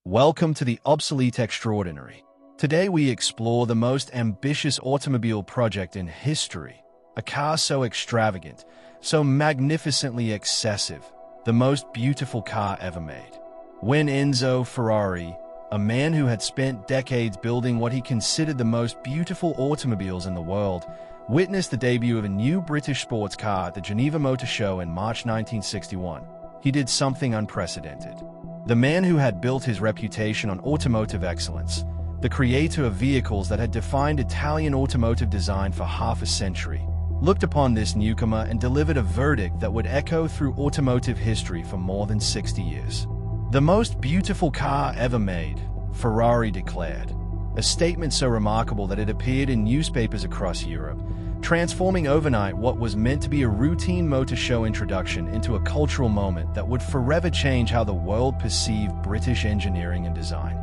Welcome to the Obsolete Extraordinary. Today we explore the most ambitious automobile project in history. A car so extravagant, so magnificently excessive, the most beautiful car ever made. When Enzo Ferrari, a man who had spent decades building what he considered the most beautiful automobiles in the world, witnessed the debut of a new British sports car at the Geneva Motor Show in March 1961, he did something unprecedented. The man who had built his reputation on automotive excellence, the creator of vehicles that had defined Italian automotive design for half a century, looked upon this newcomer and delivered a verdict that would echo through automotive history for more than 60 years. The most beautiful car ever made, Ferrari declared, a statement so remarkable that it appeared in newspapers across Europe, transforming overnight what was meant to be a routine motor show introduction into a cultural moment that would forever change how the world perceived British engineering and design.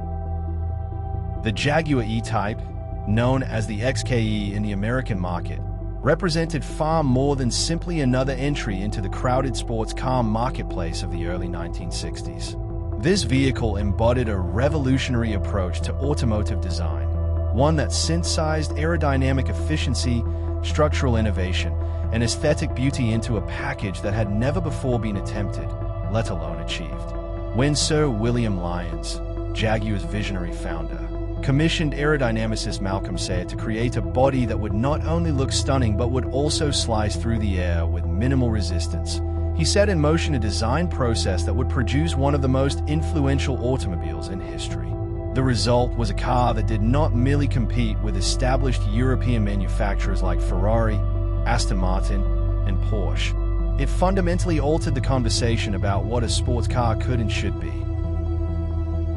The Jaguar E-Type, known as the XKE in the American market, represented far more than simply another entry into the crowded sports car marketplace of the early 1960s. This vehicle embodied a revolutionary approach to automotive design, one that synthesized aerodynamic efficiency, structural innovation, and aesthetic beauty into a package that had never before been attempted, let alone achieved. When Sir William Lyons, Jaguar's visionary founder, commissioned aerodynamicist Malcolm Sayer to create a body that would not only look stunning but would also slice through the air with minimal resistance, he set in motion a design process that would produce one of the most influential automobiles in history. The result was a car that did not merely compete with established European manufacturers like Ferrari, Aston Martin, and Porsche. It fundamentally altered the conversation about what a sports car could and should be.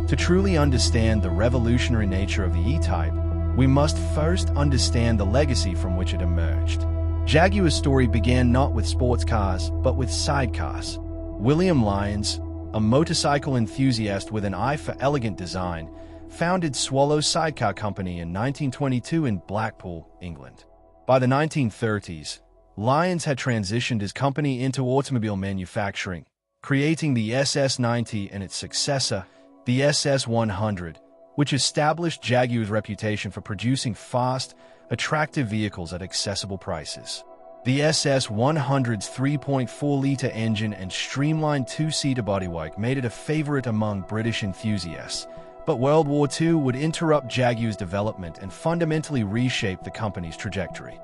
To truly understand the revolutionary nature of the E-Type, we must first understand the legacy from which it emerged. Jaguar's story began not with sports cars, but with sidecars. William Lyons, a motorcycle enthusiast with an eye for elegant design, founded Swallow Sidecar Company in 1922 in Blackpool, England. By the 1930s, Lyons had transitioned his company into automobile manufacturing, creating the SS90 and its successor, the SS100, which established Jaguar's reputation for producing fast, attractive vehicles at accessible prices. The SS100's 3.4-liter engine and streamlined two-seater bodywork made it a favorite among British enthusiasts, but World War II would interrupt Jaguar's development and fundamentally reshape the company's trajectory.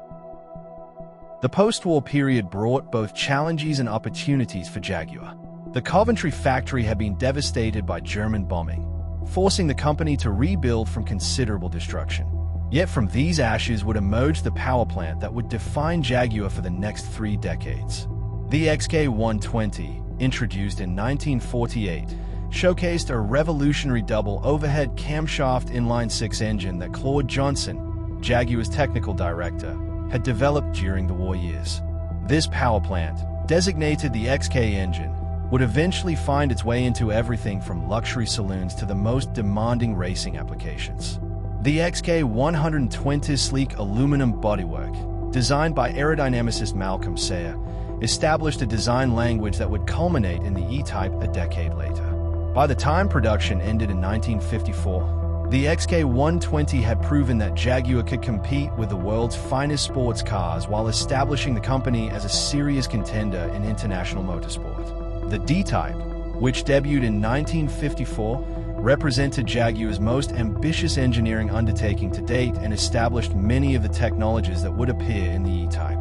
The post-war period brought both challenges and opportunities for Jaguar. The Coventry factory had been devastated by German bombing, forcing the company to rebuild from considerable destruction. Yet from these ashes would emerge the power plant that would define Jaguar for the next 3 decades. The XK120, introduced in 1948, showcased a revolutionary double overhead camshaft inline-six engine that Claude Johnson, Jaguar's technical director, had developed during the war years. This power plant, designated the XK engine, would eventually find its way into everything from luxury saloons to the most demanding racing applications. The XK120's sleek aluminum bodywork, designed by aerodynamicist Malcolm Sayer, established a design language that would culminate in the E-Type a decade later. By the time production ended in 1954, the XK120 had proven that Jaguar could compete with the world's finest sports cars while establishing the company as a serious contender in international motorsport. The D-Type, which debuted in 1954, represented Jaguar's most ambitious engineering undertaking to date and established many of the technologies that would appear in the E-Type.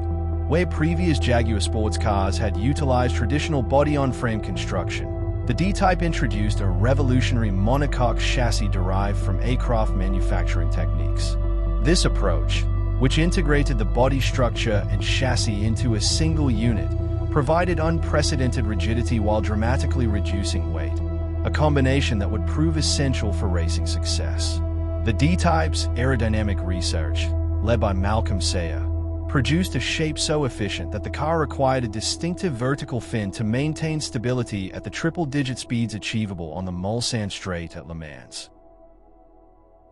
Where previous Jaguar sports cars had utilized traditional body-on-frame construction, the D-Type introduced a revolutionary monocoque chassis derived from aircraft manufacturing techniques. This approach, which integrated the body structure and chassis into a single unit, provided unprecedented rigidity while dramatically reducing weight, a combination that would prove essential for racing success. The D-Type's aerodynamic research, led by Malcolm Sayer, produced a shape so efficient that the car required a distinctive vertical fin to maintain stability at the triple-digit speeds achievable on the Mulsanne Straight at Le Mans.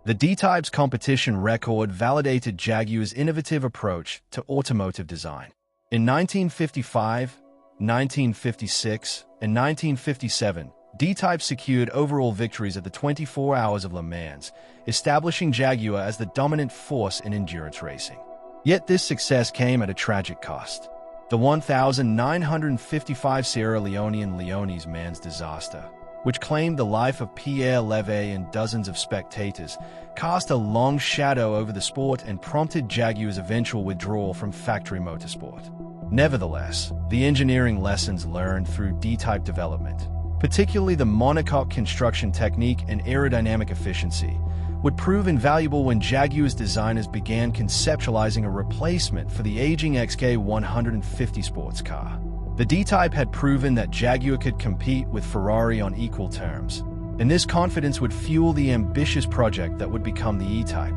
The D-Type's competition record validated Jaguar's innovative approach to automotive design. In 1955, 1956, and 1957, D-Type secured overall victories at the 24 Hours of Le Mans, establishing Jaguar as the dominant force in endurance racing. Yet this success came at a tragic cost. The 1955 Sierra Leone's Mans disaster, which claimed the life of Pierre Levy and dozens of spectators, cast a long shadow over the sport and prompted Jaguar's eventual withdrawal from factory motorsport. Nevertheless, the engineering lessons learned through D-Type development, particularly the monocoque construction technique and aerodynamic efficiency, would prove invaluable when Jaguar's designers began conceptualizing a replacement for the aging XK150 sports car. The D-Type had proven that Jaguar could compete with Ferrari on equal terms, and this confidence would fuel the ambitious project that would become the E-Type.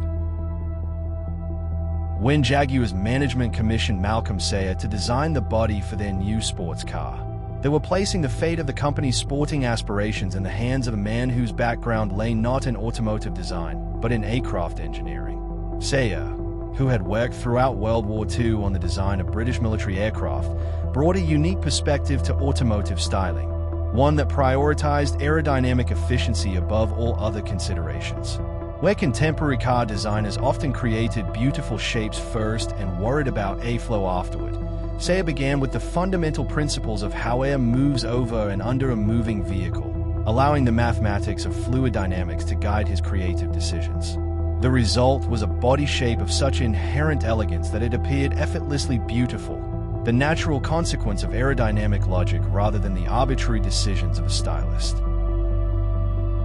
When Jaguar's management commissioned Malcolm Sayer to design the body for their new sports car, they were placing the fate of the company's sporting aspirations in the hands of a man whose background lay not in automotive design, but in aircraft engineering. Sayer, who had worked throughout World War II on the design of British military aircraft, brought a unique perspective to automotive styling, one that prioritized aerodynamic efficiency above all other considerations. Where contemporary car designers often created beautiful shapes first and worried about airflow afterward, Sayer began with the fundamental principles of how air moves over and under a moving vehicle, allowing the mathematics of fluid dynamics to guide his creative decisions. The result was a body shape of such inherent elegance that it appeared effortlessly beautiful, the natural consequence of aerodynamic logic rather than the arbitrary decisions of a stylist.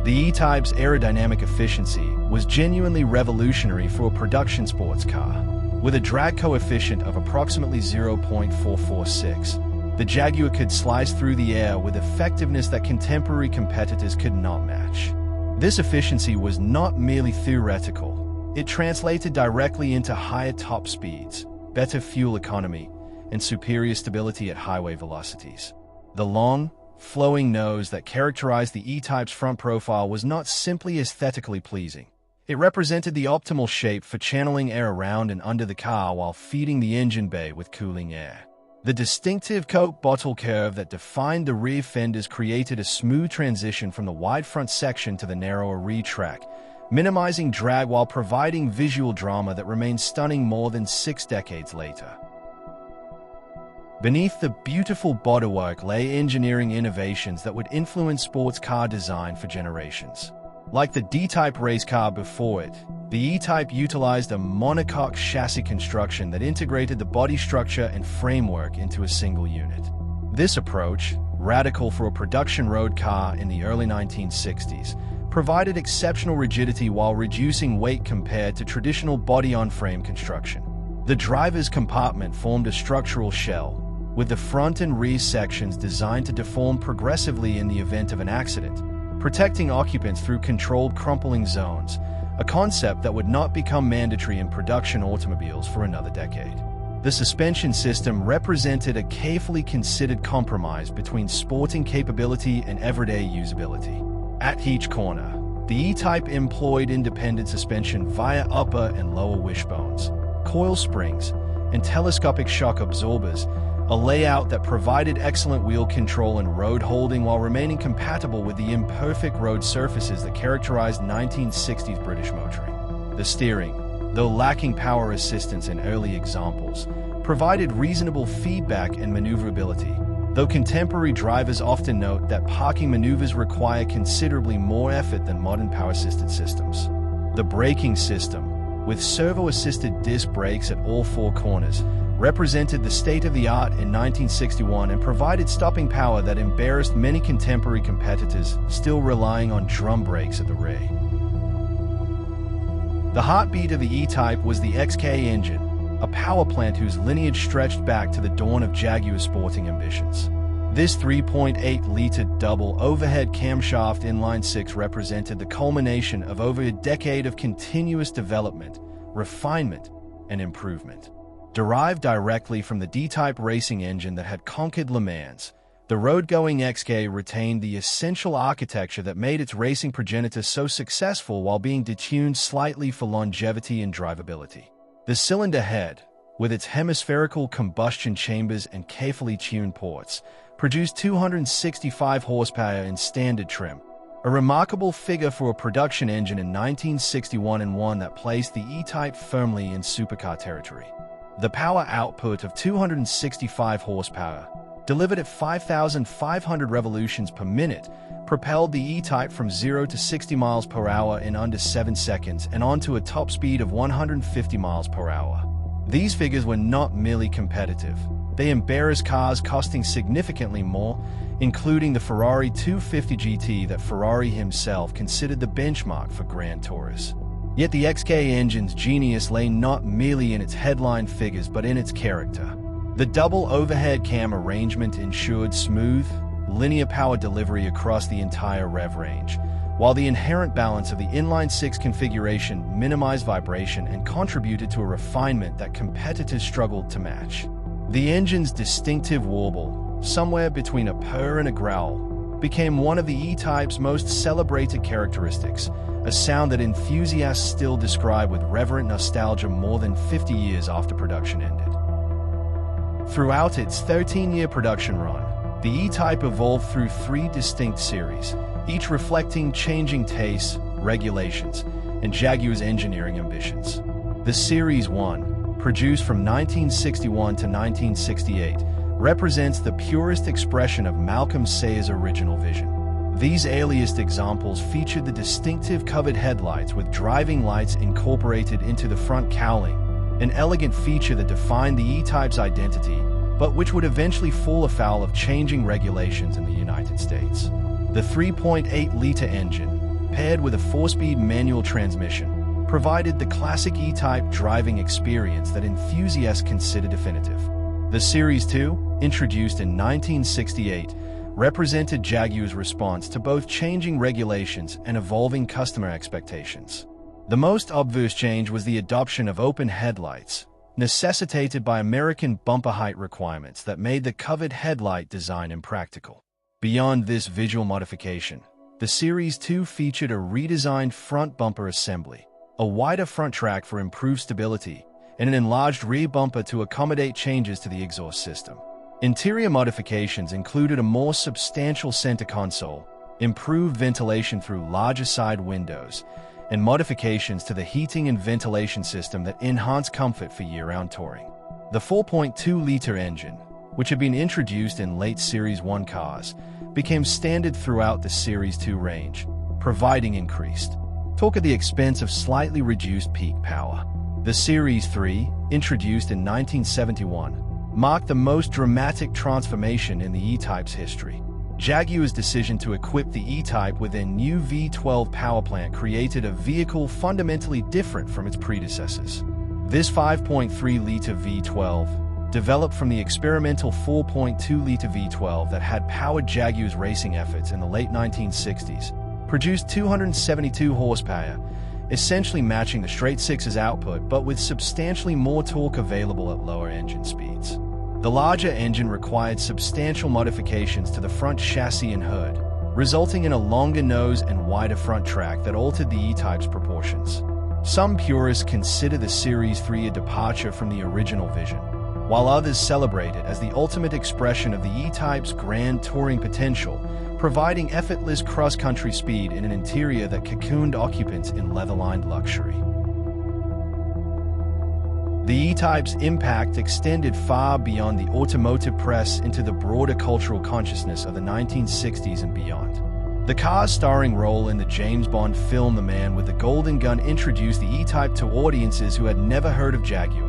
The E-Type's aerodynamic efficiency was genuinely revolutionary for a production sports car. With a drag coefficient of approximately 0.446, the Jaguar could slice through the air with effectiveness that contemporary competitors could not match. This efficiency was not merely theoretical. It translated directly into higher top speeds, better fuel economy, and superior stability at highway velocities. The long, flowing nose that characterized the E-Type's front profile was not simply aesthetically pleasing. It represented the optimal shape for channeling air around and under the car while feeding the engine bay with cooling air. The distinctive Coke bottle curve that defined the rear fenders created a smooth transition from the wide front section to the narrower rear track, minimizing drag while providing visual drama that remains stunning more than 6 decades later. Beneath the beautiful bodywork lay engineering innovations that would influence sports car design for generations. Like the D-Type race car before it, the E-Type utilized a monocoque chassis construction that integrated the body structure and framework into a single unit. This approach, radical for a production road car in the early 1960s, provided exceptional rigidity while reducing weight compared to traditional body-on-frame construction. The driver's compartment formed a structural shell, with the front and rear sections designed to deform progressively in the event of an accident, protecting occupants through controlled crumpling zones, a concept that would not become mandatory in production automobiles for another decade. The suspension system represented a carefully considered compromise between sporting capability and everyday usability. At each corner, the E-Type employed independent suspension via upper and lower wishbones, coil springs, and telescopic shock absorbers, a layout that provided excellent wheel control and road holding while remaining compatible with the imperfect road surfaces that characterized 1960s British motoring. The steering, though lacking power assistance in early examples, provided reasonable feedback and maneuverability, though contemporary drivers often note that parking maneuvers require considerably more effort than modern power-assisted systems. The braking system, with servo-assisted disc brakes at all 4 corners, represented the state-of-the-art in 1961 and provided stopping power that embarrassed many contemporary competitors, still relying on drum brakes at the rear. The heartbeat of the E-Type was the XK engine, a power plant whose lineage stretched back to the dawn of Jaguar's sporting ambitions. This 3.8-liter double overhead camshaft inline-six represented the culmination of over a decade of continuous development, refinement, and improvement. Derived directly from the D-Type racing engine that had conquered Le Mans, the road-going XK retained the essential architecture that made its racing progenitor so successful while being detuned slightly for longevity and drivability. The cylinder head, with its hemispherical combustion chambers and carefully tuned ports, produced 265 horsepower in standard trim, a remarkable figure for a production engine in 1961 and one that placed the E-Type firmly in supercar territory. The power output of 265 horsepower, delivered at 5,500 revolutions per minute, propelled the E-Type from 0 to 60 miles per hour in under 7 seconds and onto a top speed of 150 miles per hour. These figures were not merely competitive. They embarrassed cars costing significantly more, including the Ferrari 250 GT that Ferrari himself considered the benchmark for Grand Tours. Yet the XK engine's genius lay not merely in its headline figures but in its character. The double overhead cam arrangement ensured smooth, linear power delivery across the entire rev range, while the inherent balance of the inline-six configuration minimized vibration and contributed to a refinement that competitors struggled to match. The engine's distinctive warble, somewhere between a purr and a growl, became one of the E-Type's most celebrated characteristics, a sound that enthusiasts still describe with reverent nostalgia more than 50 years after production ended. Throughout its 13-year production run, the E-Type evolved through 3 distinct series, each reflecting changing tastes, regulations, and Jaguar's engineering ambitions. The Series 1, produced from 1961 to 1968, represents the purest expression of Malcolm Sayers' original vision. These earliest examples featured the distinctive covered headlights with driving lights incorporated into the front cowling, an elegant feature that defined the E-Type's identity, but which would eventually fall afoul of changing regulations in the United States. The 3.8-liter engine, paired with a 4-speed manual transmission, provided the classic E-Type driving experience that enthusiasts consider definitive. The Series 2, introduced in 1968, represented Jaguar's response to both changing regulations and evolving customer expectations. The most obvious change was the adoption of open headlights, necessitated by American bumper height requirements that made the covered headlight design impractical. Beyond this visual modification, the Series 2 featured a redesigned front bumper assembly, a wider front track for improved stability, and an enlarged rear bumper to accommodate changes to the exhaust system. Interior modifications included a more substantial center console, improved ventilation through larger side windows, and modifications to the heating and ventilation system that enhanced comfort for year-round touring. The 4.2-liter engine, which had been introduced in late Series 1 cars, became standard throughout the Series 2 range, providing increased torque at the expense of slightly reduced peak power. The Series 3, introduced in 1971, marked the most dramatic transformation in the E-Type's history. Jaguar's decision to equip the E-Type with a new V12 powerplant created a vehicle fundamentally different from its predecessors. This 5.3-liter V12, developed from the experimental 4.2-liter V12 that had powered Jaguar's racing efforts in the late 1960s, produced 272 horsepower, essentially matching the straight-six's output but with substantially more torque available at lower engine speeds. The larger engine required substantial modifications to the front chassis and hood, resulting in a longer nose and wider front track that altered the E-Type's proportions. Some purists consider the Series 3 a departure from the original vision, while others celebrate it as the ultimate expression of the E-Type's grand touring potential, providing effortless cross-country speed in an interior that cocooned occupants in leather-lined luxury. The E-Type's impact extended far beyond the automotive press into the broader cultural consciousness of the 1960s and beyond. The car's starring role in the James Bond film The Man with the Golden Gun introduced the E-Type to audiences who had never heard of Jaguar,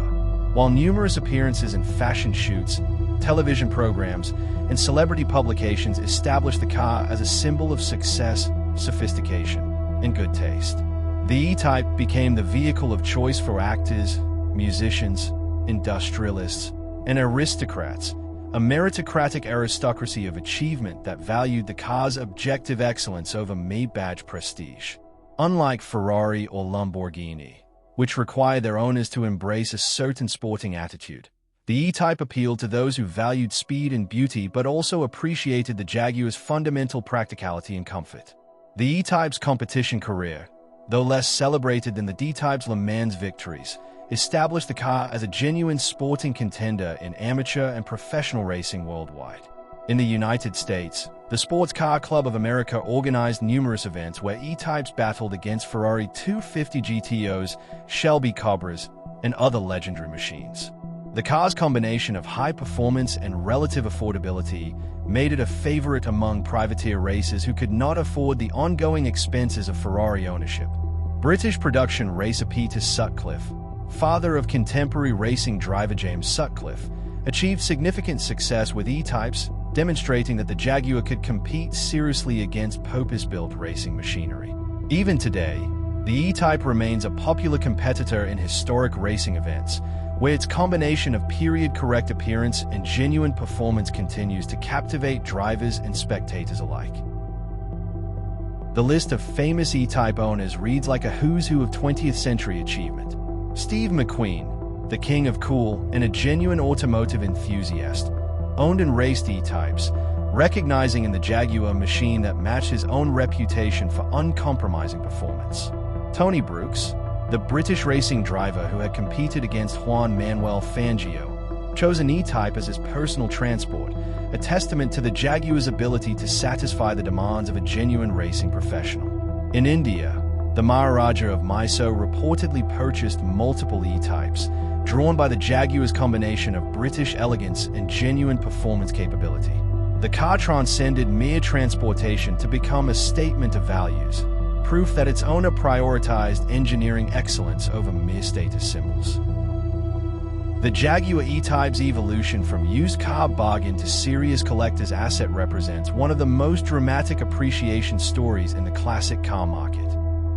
while numerous appearances in fashion shoots, television programs, and celebrity publications established the car as a symbol of success, sophistication, and good taste. The E-Type became the vehicle of choice for actors, musicians, industrialists, and aristocrats, a meritocratic aristocracy of achievement that valued the car's objective excellence over mere-badge prestige. Unlike Ferrari or Lamborghini, which required their owners to embrace a certain sporting attitude, the E-Type appealed to those who valued speed and beauty but also appreciated the Jaguar's fundamental practicality and comfort. The E-Type's competition career, though less celebrated than the D-Type's Le Mans victories, established the car as a genuine sporting contender in amateur and professional racing worldwide. In the United States, the Sports Car Club of America organized numerous events where E-Types battled against Ferrari 250 GTOs, Shelby Cobras, and other legendary machines. The car's combination of high performance and relative affordability made it a favorite among privateer racers who could not afford the ongoing expenses of Ferrari ownership. British production racer Peter Sutcliffe, father of contemporary racing driver James Sutcliffe, achieved significant success with E-Types, demonstrating that the Jaguar could compete seriously against purpose-built racing machinery. Even today, the E-Type remains a popular competitor in historic racing events, where its combination of period-correct appearance and genuine performance continues to captivate drivers and spectators alike. The list of famous E-Type owners reads like a who's who of 20th century achievement. Steve McQueen, the king of cool and a genuine automotive enthusiast, owned and raced E-Types, recognizing in the Jaguar a machine that matched his own reputation for uncompromising performance. Tony Brooks, the British racing driver who had competed against Juan Manuel Fangio, chose an E-Type as his personal transport, a testament to the Jaguar's ability to satisfy the demands of a genuine racing professional. In India, the Maharaja of Mysore reportedly purchased multiple E-Types, drawn by the Jaguar's combination of British elegance and genuine performance capability. The car transcended mere transportation to become a statement of values, proof that its owner prioritized engineering excellence over mere status symbols. The Jaguar E-Type's evolution from used car bargain to serious collector's asset represents one of the most dramatic appreciation stories in the classic car market.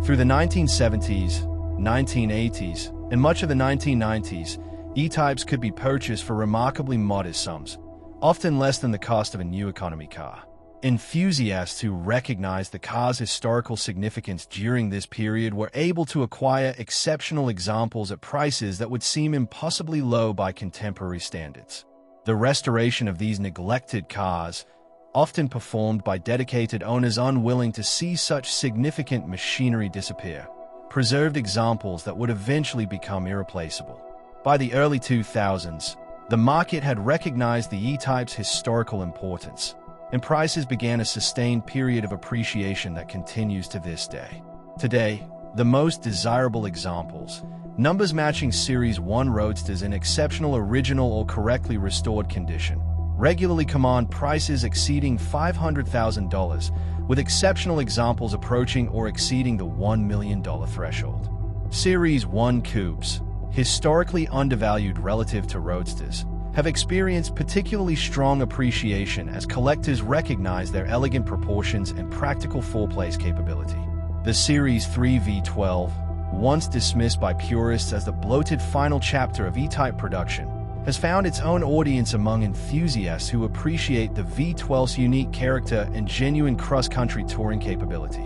Through the 1970s, 1980s, and much of the 1990s, E-Types could be purchased for remarkably modest sums, often less than the cost of a new economy car. Enthusiasts who recognized the car's historical significance during this period were able to acquire exceptional examples at prices that would seem impossibly low by contemporary standards. The restoration of these neglected cars, often performed by dedicated owners unwilling to see such significant machinery disappear, preserved examples that would eventually become irreplaceable. By the early 2000s, the market had recognized the E-Type's historical importance, and prices began a sustained period of appreciation that continues to this day. Today, the most desirable examples, numbers matching Series 1 roadsters in exceptional original or correctly restored condition, regularly command prices exceeding $500,000, with exceptional examples approaching or exceeding the $1 million threshold. Series 1 coupes, historically undervalued relative to roadsters, have experienced particularly strong appreciation as collectors recognize their elegant proportions and practical four-place capability. The Series 3 V12, once dismissed by purists as the bloated final chapter of E-Type production, has found its own audience among enthusiasts who appreciate the V12's unique character and genuine cross-country touring capability.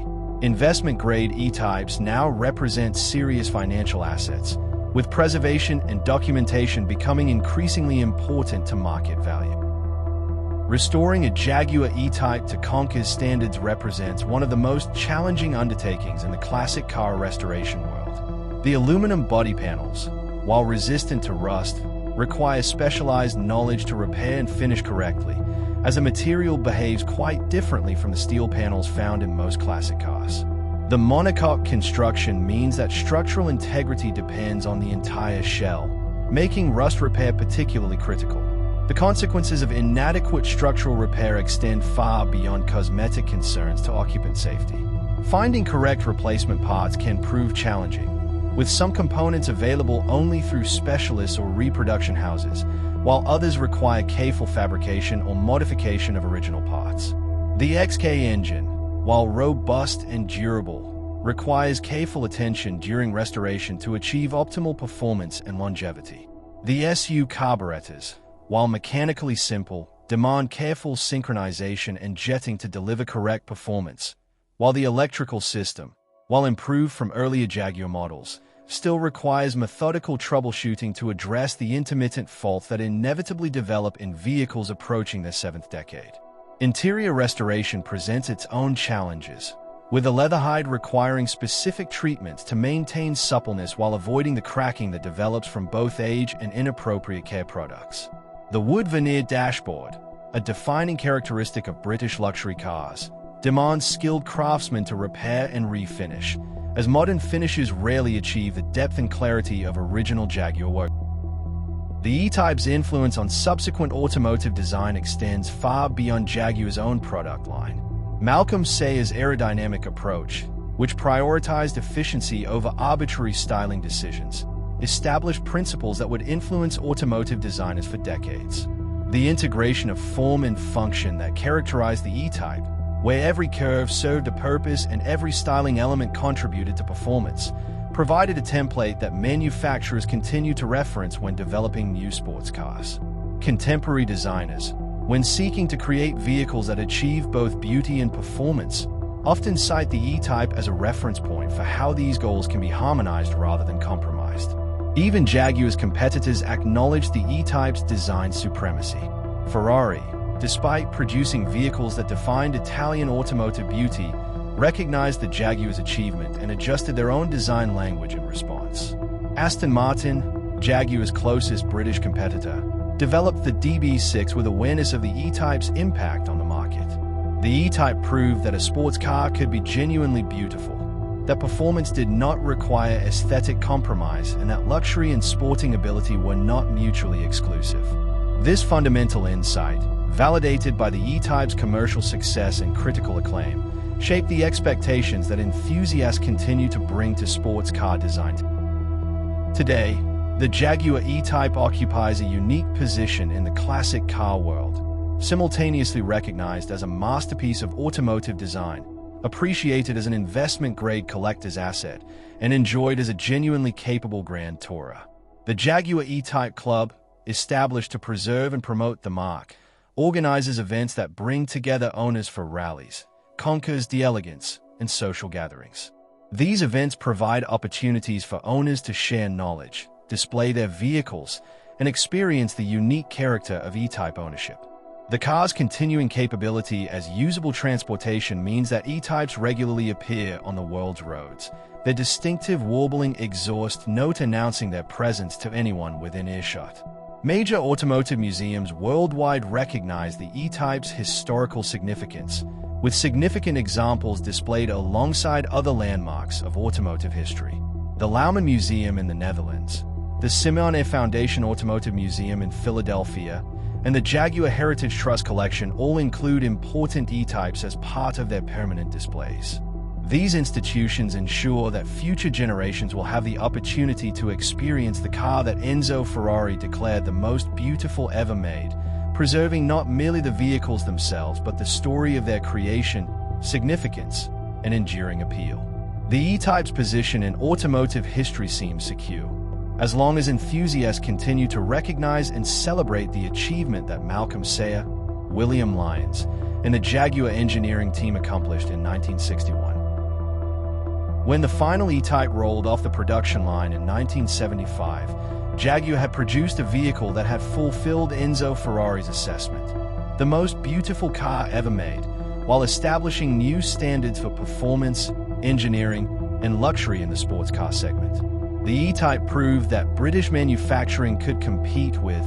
Investment-grade E-Types now represent serious financial assets, with preservation and documentation becoming increasingly important to market value. Restoring a Jaguar E-Type to Conker's standards represents one of the most challenging undertakings in the classic car restoration world. The aluminum body panels, while resistant to rust, require specialized knowledge to repair and finish correctly, as the material behaves quite differently from the steel panels found in most classic cars. The monocoque construction means that structural integrity depends on the entire shell, making rust repair particularly critical. The consequences of inadequate structural repair extend far beyond cosmetic concerns to occupant safety. Finding correct replacement parts can prove challenging, with some components available only through specialists or reproduction houses, while others require careful fabrication or modification of original parts. The XK engine, while robust and durable, requires careful attention during restoration to achieve optimal performance and longevity. The SU carburetors, while mechanically simple, demand careful synchronization and jetting to deliver correct performance, while the electrical system, while improved from earlier Jaguar models, still requires methodical troubleshooting to address the intermittent faults that inevitably develop in vehicles approaching their seventh decade. Interior restoration presents its own challenges, with the leather hide requiring specific treatments to maintain suppleness while avoiding the cracking that develops from both age and inappropriate care products. The wood veneer dashboard, a defining characteristic of British luxury cars, demands skilled craftsmen to repair and refinish, as modern finishes rarely achieve the depth and clarity of original Jaguar work. The E-Type's influence on subsequent automotive design extends far beyond Jaguar's own product line. Malcolm Sayre's aerodynamic approach, which prioritized efficiency over arbitrary styling decisions, established principles that would influence automotive designers for decades. The integration of form and function that characterized the E-Type, where every curve served a purpose and every styling element contributed to performance, provided a template that manufacturers continue to reference when developing new sports cars. Contemporary designers, when seeking to create vehicles that achieve both beauty and performance, often cite the E-Type as a reference point for how these goals can be harmonized rather than compromised. Even Jaguar's competitors acknowledged the E-Type's design supremacy. Ferrari, despite producing vehicles that defined Italian automotive beauty, recognized the Jaguar's achievement and adjusted their own design language in response. Aston Martin, Jaguar's closest British competitor, developed the DB6 with awareness of the E-Type's impact on the market. The E-Type proved that a sports car could be genuinely beautiful, that performance did not require aesthetic compromise, and that luxury and sporting ability were not mutually exclusive. This fundamental insight, validated by the E-Type's commercial success and critical acclaim, shaped the expectations that enthusiasts continue to bring to sports car design. Today, the Jaguar E-Type occupies a unique position in the classic car world, simultaneously recognized as a masterpiece of automotive design, appreciated as an investment-grade collector's asset, and enjoyed as a genuinely capable grand tourer. The Jaguar E-Type Club, established to preserve and promote the marque, organizes events that bring together owners for rallies, concours d'elegance, and social gatherings. These events provide opportunities for owners to share knowledge, display their vehicles, and experience the unique character of E-Type ownership. The car's continuing capability as usable transportation means that E-Types regularly appear on the world's roads, their distinctive warbling exhaust note announcing their presence to anyone within earshot. Major automotive museums worldwide recognize the E-Type's historical significance, with significant examples displayed alongside other landmarks of automotive history. The Lauman Museum in the Netherlands, the Simone Foundation Automotive Museum in Philadelphia, and the Jaguar Heritage Trust Collection all include important E-Types as part of their permanent displays. These institutions ensure that future generations will have the opportunity to experience the car that Enzo Ferrari declared the most beautiful ever made, preserving not merely the vehicles themselves but the story of their creation, significance, and enduring appeal. The E-Type's position in automotive history seems secure, as long as enthusiasts continue to recognize and celebrate the achievement that Malcolm Sayre, William Lyons, and the Jaguar engineering team accomplished in 1961. When the final E-Type rolled off the production line in 1975, Jaguar had produced a vehicle that had fulfilled Enzo Ferrari's assessment, the most beautiful car ever made, while establishing new standards for performance, engineering, and luxury in the sports car segment. The E-Type proved that British manufacturing could compete with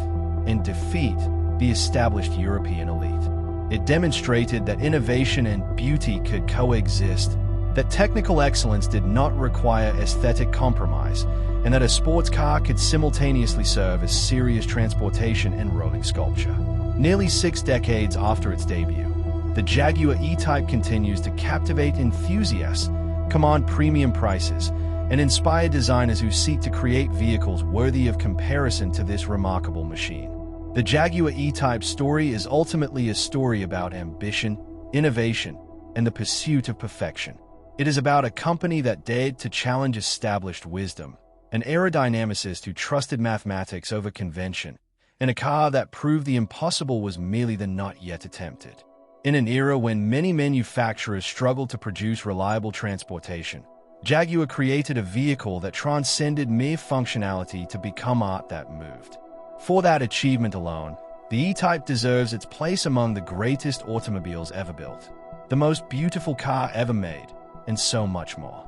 and defeat the established European elite. It demonstrated that innovation and beauty could coexist, that technical excellence did not require aesthetic compromise, and that a sports car could simultaneously serve as serious transportation and rolling sculpture. Nearly 6 decades after its debut, the Jaguar E-Type continues to captivate enthusiasts, command premium prices, and inspire designers who seek to create vehicles worthy of comparison to this remarkable machine. The Jaguar E-Type story is ultimately a story about ambition, innovation, and the pursuit of perfection. It is about a company that dared to challenge established wisdom, an aerodynamicist who trusted mathematics over convention, and a car that proved the impossible was merely the not yet attempted. In an era when many manufacturers struggled to produce reliable transportation, Jaguar created a vehicle that transcended mere functionality to become art that moved. For that achievement alone, the E-Type deserves its place among the greatest automobiles ever built, the most beautiful car ever made, and so much more.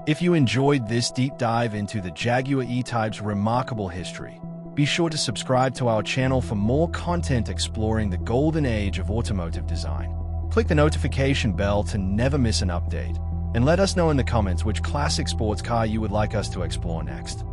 If you enjoyed this deep dive into the Jaguar E-Type's remarkable history, Be sure to subscribe to our channel for more content exploring the golden age of automotive design. Click the notification bell to never miss an update, and let us know in the comments which classic sports car you would like us to explore next.